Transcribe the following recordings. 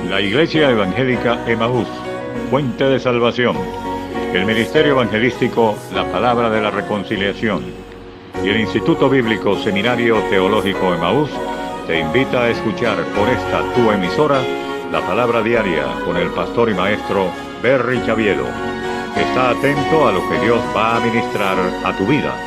La Iglesia Evangélica Emaús, Fuente de Salvación. El Ministerio Evangelístico La Palabra de la Reconciliación. Y el Instituto Bíblico Seminario Teológico Emaús te invita a escuchar por esta tu emisora la Palabra Diaria con el pastor y maestro Berry Chaviedo. Está atento a lo que Dios va a ministrar a tu vida.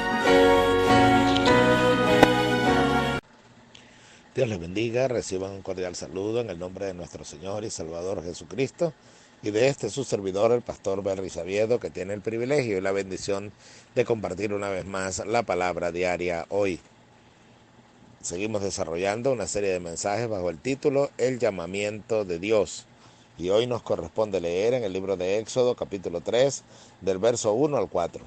Dios les bendiga, reciban un cordial saludo en el nombre de nuestro Señor y Salvador Jesucristo y de su servidor, el pastor Berry Chaviedo, que tiene el privilegio y la bendición de compartir una vez más la palabra diaria hoy. Seguimos desarrollando una serie de mensajes bajo el título El llamamiento de Dios. Y hoy nos corresponde leer en el libro de Éxodo, capítulo 3, del verso 1 al 4.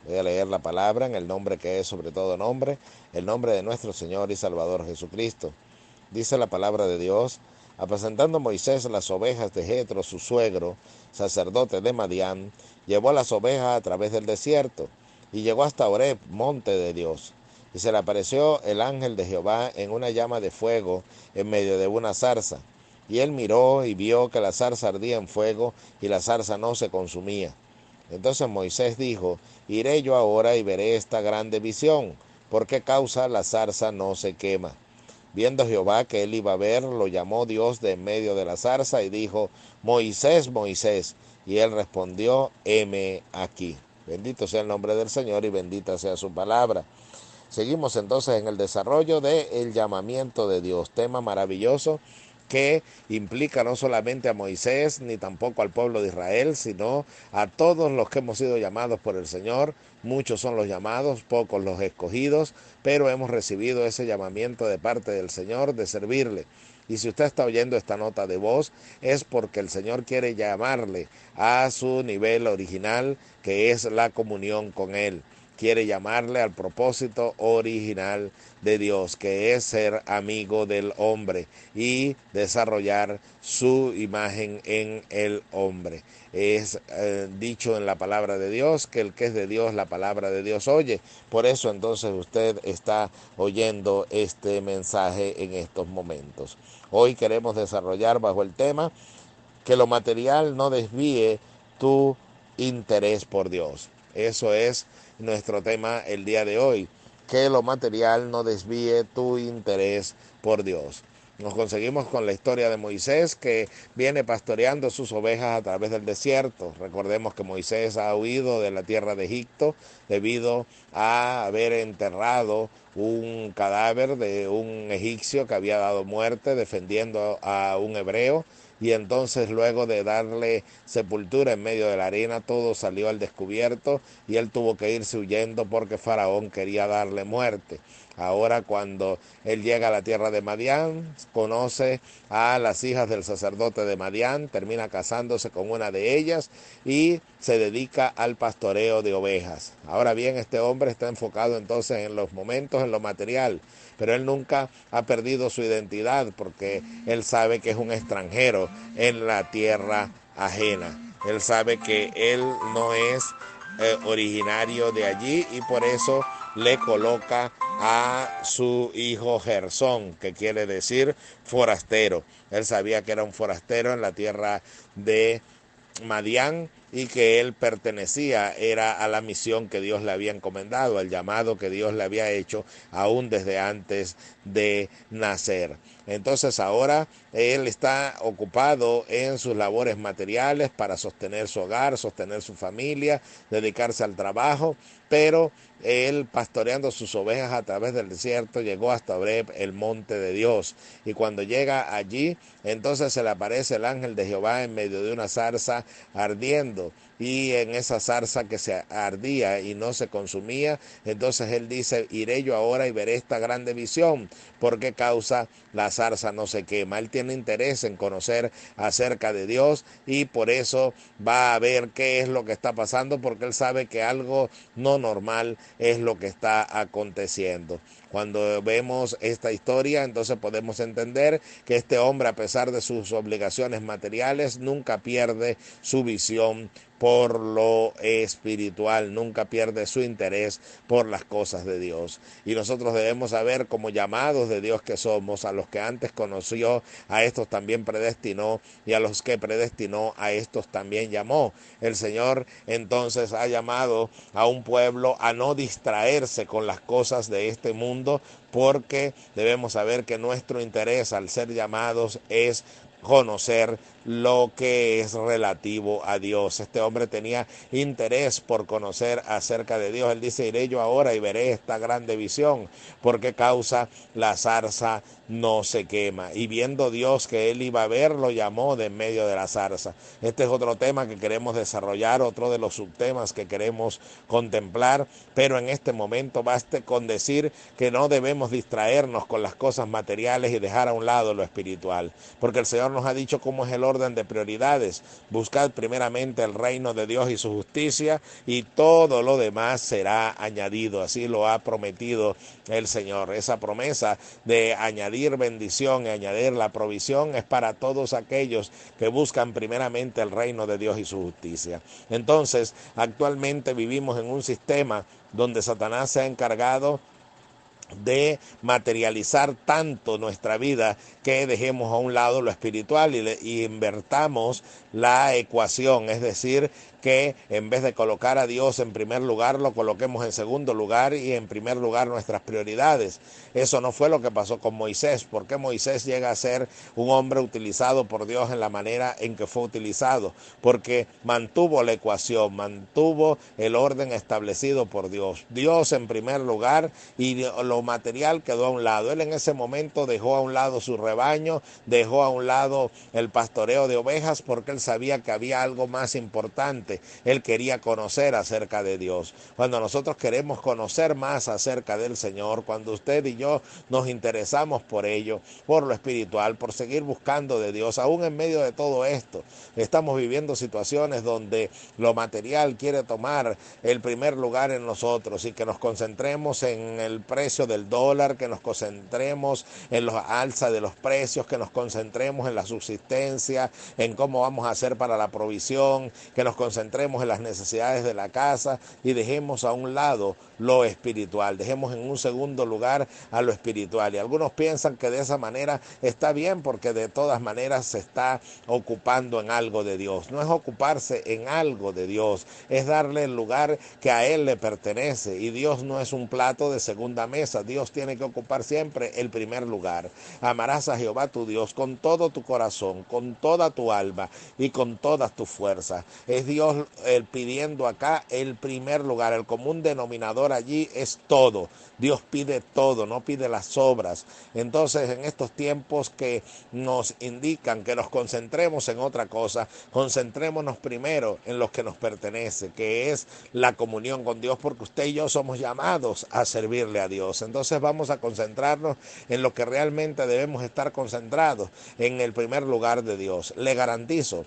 Voy a leer la palabra en el nombre que es sobre todo nombre, el nombre de nuestro Señor y Salvador Jesucristo. Dice la palabra de Dios: apacentando Moisés las ovejas de Jetro, su suegro, sacerdote de Madián, llevó las ovejas a través del desierto y llegó hasta Horeb, monte de Dios. Y se le apareció el ángel de Jehová en una llama de fuego en medio de una zarza. Y él miró y vio que la zarza ardía en fuego y la zarza no se consumía. Entonces Moisés dijo: iré yo ahora y veré esta grande visión, ¿por qué causa la zarza no se quema? Viendo Jehová que él iba a ver, lo llamó Dios de en medio de la zarza y dijo: Moisés, Moisés. Y él respondió: heme aquí. Bendito sea el nombre del Señor y bendita sea su palabra. Seguimos entonces en el desarrollo del llamamiento de Dios, tema maravilloso que implica no solamente a Moisés ni tampoco al pueblo de Israel, sino a todos los que hemos sido llamados por el Señor. Muchos son los llamados, pocos los escogidos, pero hemos recibido ese llamamiento de parte del Señor de servirle. Y si usted está oyendo esta nota de voz, es porque el Señor quiere llamarle a su nivel original, que es la comunión con Él. Quiere llamarle al propósito original de Dios, que es ser amigo del hombre y desarrollar su imagen en el hombre. Es dicho en la palabra de Dios que el que es de Dios, la palabra de Dios oye. Por eso entonces usted está oyendo este mensaje en estos momentos. Hoy queremos desarrollar bajo el tema que lo material no desvíe tu interés por Dios. Eso es nuestro tema el día de hoy, que lo material no desvíe tu interés por Dios. Nos conseguimos con la historia de Moisés, que viene pastoreando sus ovejas a través del desierto. Recordemos que Moisés ha huido de la tierra de Egipto debido a haber enterrado un cadáver de un egipcio que había dado muerte defendiendo a un hebreo. Y entonces, luego de darle sepultura en medio de la arena, todo salió al descubierto y él tuvo que irse huyendo porque Faraón quería darle muerte. Ahora, cuando él llega a la tierra de Madián, conoce a las hijas del sacerdote de Madián, termina casándose con una de ellas y se dedica al pastoreo de ovejas. Ahora bien, este hombre está enfocado entonces en los momentos, en lo material, pero él nunca ha perdido su identidad porque él sabe que es un extranjero en la tierra ajena. Él sabe que él no es originario de allí y por eso le coloca a su hijo Gersón, que quiere decir forastero. Él sabía que era un forastero en la tierra de Madián y que él pertenecía era a la misión que Dios le había encomendado, al llamado que Dios le había hecho aún desde antes de nacer. Entonces ahora él está ocupado en sus labores materiales para sostener su hogar, sostener su familia, dedicarse al trabajo, pero él, pastoreando sus ovejas a través del desierto, llegó hasta Horeb, el monte de Dios. Y cuando llega allí, entonces se le aparece el ángel de Jehová en medio de una zarza ardiendo. Y en esa zarza que se ardía y no se consumía, entonces él dice: iré yo ahora y veré esta grande visión, porque causa la zarza no se quema. Él tiene interés en conocer acerca de Dios y por eso va a ver qué es lo que está pasando, porque él sabe que algo no normal es lo que está aconteciendo. Cuando vemos esta historia, entonces podemos entender que este hombre, a pesar de sus obligaciones materiales, nunca pierde su visión por lo espiritual, nunca pierde su interés por las cosas de Dios. Y nosotros debemos saber, como llamados de Dios que somos, a los que antes conoció, a estos también predestinó, y a los que predestinó, a estos también llamó. El Señor entonces ha llamado a un pueblo a no distraerse con las cosas de este mundo, porque debemos saber que nuestro interés al ser llamados es conocer lo que es relativo a Dios. Este hombre tenía interés por conocer acerca de Dios. Él dice: iré yo ahora y veré esta grande visión, porque causa la zarza no se quema. Y viendo Dios que él iba a ver, lo llamó de en medio de la zarza. Este es otro tema que queremos desarrollar, otro de los subtemas que queremos contemplar, pero en este momento baste con decir que no debemos distraernos con las cosas materiales y dejar a un lado lo espiritual, porque el Señor nos ha dicho cómo es el orden de prioridades: buscad primeramente el reino de Dios y su justicia, y todo lo demás será añadido. Así lo ha prometido el Señor. Esa promesa de añadir bendición y añadir la provisión es para todos aquellos que buscan primeramente el reino de Dios y su justicia. Entonces, actualmente vivimos en un sistema donde Satanás se ha encargado de materializar tanto nuestra vida que dejemos a un lado lo espiritual y invertamos la ecuación, es decir, que en vez de colocar a Dios en primer lugar, lo coloquemos en segundo lugar y en primer lugar nuestras prioridades. Eso no fue lo que pasó con Moisés. ¿Por qué Moisés llega a ser un hombre utilizado por Dios en la manera en que fue utilizado? Porque mantuvo la ecuación, mantuvo el orden establecido por Dios. Dios en primer lugar, y lo material quedó a un lado. Él en ese momento dejó a un lado su rebaño, dejó a un lado el pastoreo de ovejas, porque él sabía que había algo más importante. Él quería conocer acerca de Dios. Cuando nosotros queremos conocer más acerca del Señor, cuando usted y yo nos interesamos por ello, por lo espiritual, por seguir buscando de Dios, aún en medio de todo esto, estamos viviendo situaciones donde lo material quiere tomar el primer lugar en nosotros, y que nos concentremos en el precio del dólar, que nos concentremos en la alza de los precios, que nos concentremos en la subsistencia, en cómo vamos a hacer para la provisión, que nos concentremos en las necesidades de la casa, y dejemos a un lado lo espiritual, dejemos en un segundo lugar a lo espiritual. Y algunos piensan que de esa manera está bien, porque de todas maneras se está ocupando en algo de Dios. No es ocuparse en algo de Dios, es darle el lugar que a Él le pertenece, y Dios no es un plato de segunda mesa. Dios tiene que ocupar siempre el primer lugar. Amarás a Jehová tu Dios con todo tu corazón, con toda tu alma y con todas tus fuerzas. Es Dios pidiendo acá el primer lugar. El común denominador allí es todo. Dios pide todo, no pide las obras. Entonces, en estos tiempos que nos indican que nos concentremos en otra cosa, concentrémonos primero en lo que nos pertenece, que es la comunión con Dios, porque usted y yo somos llamados a servirle a Dios. Entonces vamos a concentrarnos en lo que realmente debemos estar concentrados, en el primer lugar de Dios. Le garantizo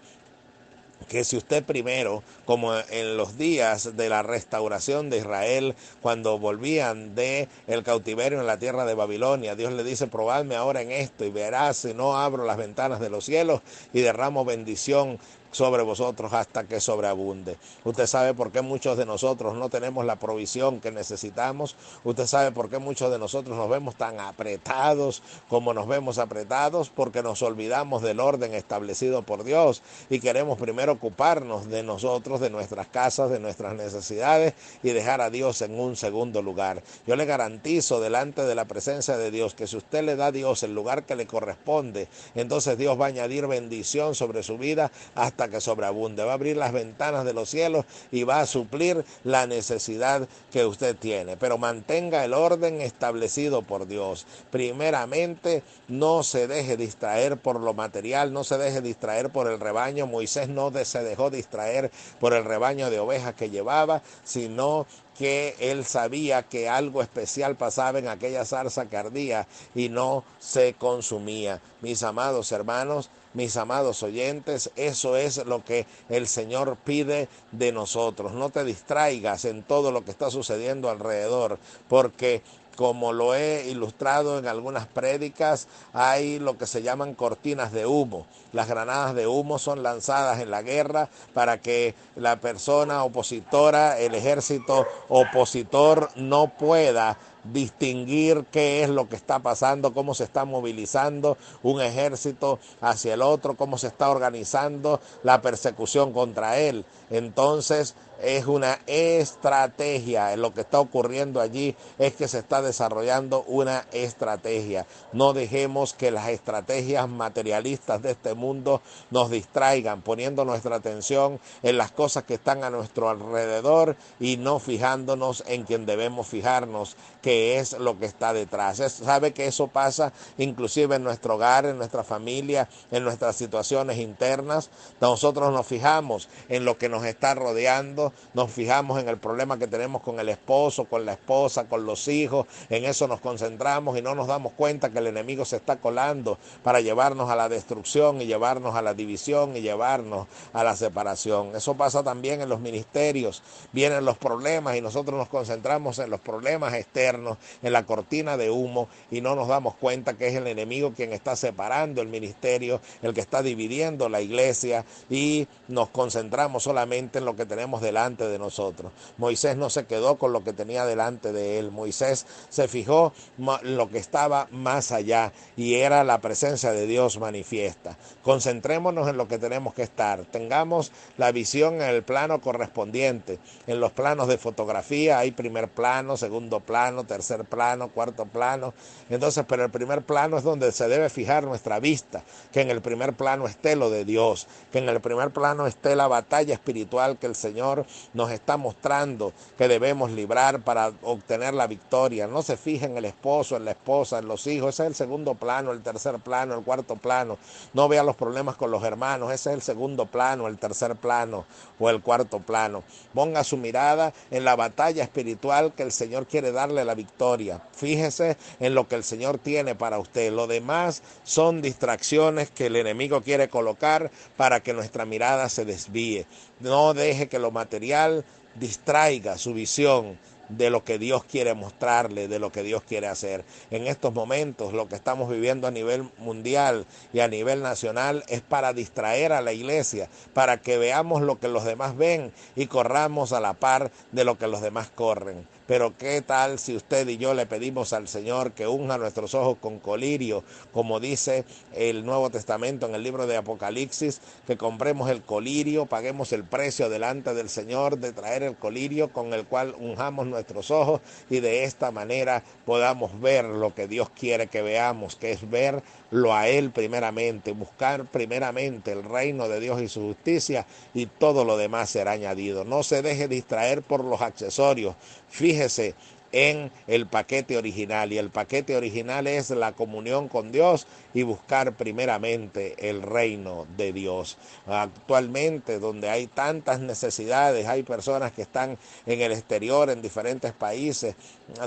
que si usted primero, como en los días de la restauración de Israel, cuando volvían de el cautiverio en la tierra de Babilonia, Dios le dice: probadme ahora en esto y verás si no abro las ventanas de los cielos y derramo bendición sobre vosotros hasta que sobreabunde. Usted sabe por qué muchos de nosotros no tenemos la provisión que necesitamos. Usted sabe por qué muchos de nosotros nos vemos tan apretados como nos vemos apretados, porque nos olvidamos del orden establecido por Dios y queremos primero ocuparnos de nosotros, de nuestras casas, de nuestras necesidades, y dejar a Dios en un segundo lugar. Yo le garantizo delante de la presencia de Dios que si usted le da a Dios el lugar que le corresponde, entonces Dios va a añadir bendición sobre su vida hasta que sobreabunde. Va a abrir las ventanas de los cielos y va a suplir la necesidad que usted tiene. Pero mantenga el orden establecido por Dios. Primeramente, no se deje distraer por lo material, no se deje distraer por el rebaño. Moisés no se dejó distraer por el rebaño de ovejas que llevaba, sino que él sabía que algo especial pasaba en aquella zarza que ardía y no se consumía. Mis amados hermanos, mis amados oyentes, eso es lo que el Señor pide de nosotros. No te distraigas en todo lo que está sucediendo alrededor, porque como lo he ilustrado en algunas prédicas, hay lo que se llaman cortinas de humo. Las granadas de humo son lanzadas en la guerra para que la persona opositora, el ejército opositor, no pueda distinguir qué es lo que está pasando, cómo se está movilizando un ejército hacia el otro, cómo se está organizando la persecución contra él. Entonces es una estrategia. Lo que está ocurriendo allí es que se está desarrollando una estrategia. No dejemos que las estrategias materialistas de este mundo nos distraigan, poniendo nuestra atención en las cosas que están a nuestro alrededor y no fijándonos en quien debemos fijarnos, que es lo que está detrás. Sabe que eso pasa inclusive en nuestro hogar, en nuestra familia, en nuestras situaciones internas. Nosotros nos fijamos en lo que nos está rodeando, nos fijamos en el problema que tenemos con el esposo, con la esposa, con los hijos, en eso nos concentramos y no nos damos cuenta que el enemigo se está colando para llevarnos a la destrucción y llevarnos a la división y llevarnos a la separación. Eso pasa también en los ministerios. Vienen los problemas y nosotros nos concentramos en los problemas externos, en la cortina de humo, y no nos damos cuenta que es el enemigo quien está separando el ministerio, el que está dividiendo la iglesia, y nos concentramos solamente en lo que tenemos delante de nosotros. Moisés no se quedó con lo que tenía delante de él. Moisés se fijó en lo que estaba más allá, y era la presencia de Dios manifiesta. Concentrémonos en lo que tenemos que estar. Tengamos la visión en el plano correspondiente. En los planos de fotografía hay primer plano, segundo plano, tercer plano, cuarto plano. Entonces, pero el primer plano es donde se debe fijar nuestra vista, que en el primer plano esté lo de Dios, que en el primer plano esté la batalla espiritual que el Señor nos está mostrando que debemos librar para obtener la victoria. No se fije en el esposo, en la esposa, en los hijos. Ese es el segundo plano, el tercer plano, el cuarto plano. No vea los problemas con los hermanos. Ese es el segundo plano, el tercer plano o el cuarto plano. Ponga su mirada en la batalla espiritual que el Señor quiere darle la victoria. Fíjese en lo que el Señor tiene para usted. Lo demás son distracciones que el enemigo quiere colocar para que nuestra mirada se desvíe. No deje que lo material distraiga su visión de lo que Dios quiere mostrarle, de lo que Dios quiere hacer. En estos momentos, lo que estamos viviendo a nivel mundial y a nivel nacional es para distraer a la iglesia, para que veamos lo que los demás ven y corramos a la par de lo que los demás corren. Pero qué tal si usted y yo le pedimos al Señor que unja nuestros ojos con colirio, como dice el Nuevo Testamento en el libro de Apocalipsis, que compremos el colirio, paguemos el precio delante del Señor de traer el colirio con el cual unjamos nuestros ojos, y de esta manera podamos ver lo que Dios quiere que veamos, que es verlo a Él primeramente, buscar primeramente el reino de Dios y su justicia, y todo lo demás será añadido. No se deje distraer por los accesorios. Fíjese en el paquete original, y el paquete original es la comunión con Dios y buscar primeramente el reino de Dios. Actualmente, donde hay tantas necesidades, hay personas que están en el exterior, en diferentes países,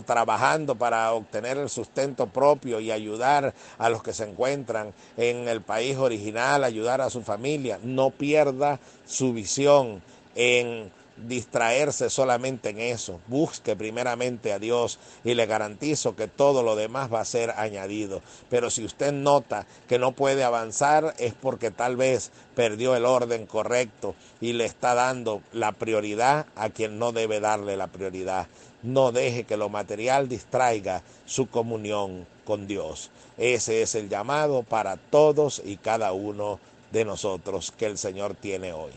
trabajando para obtener el sustento propio y ayudar a los que se encuentran en el país original, ayudar a su familia. No pierda su visión en distraerse solamente en eso. Busque primeramente a Dios y le garantizo que todo lo demás va a ser añadido. Pero si usted nota que no puede avanzar, es porque tal vez perdió el orden correcto y le está dando la prioridad a quien no debe darle la prioridad. No deje que lo material distraiga su comunión con Dios. Ese es el llamado para todos y cada uno de nosotros que el Señor tiene hoy.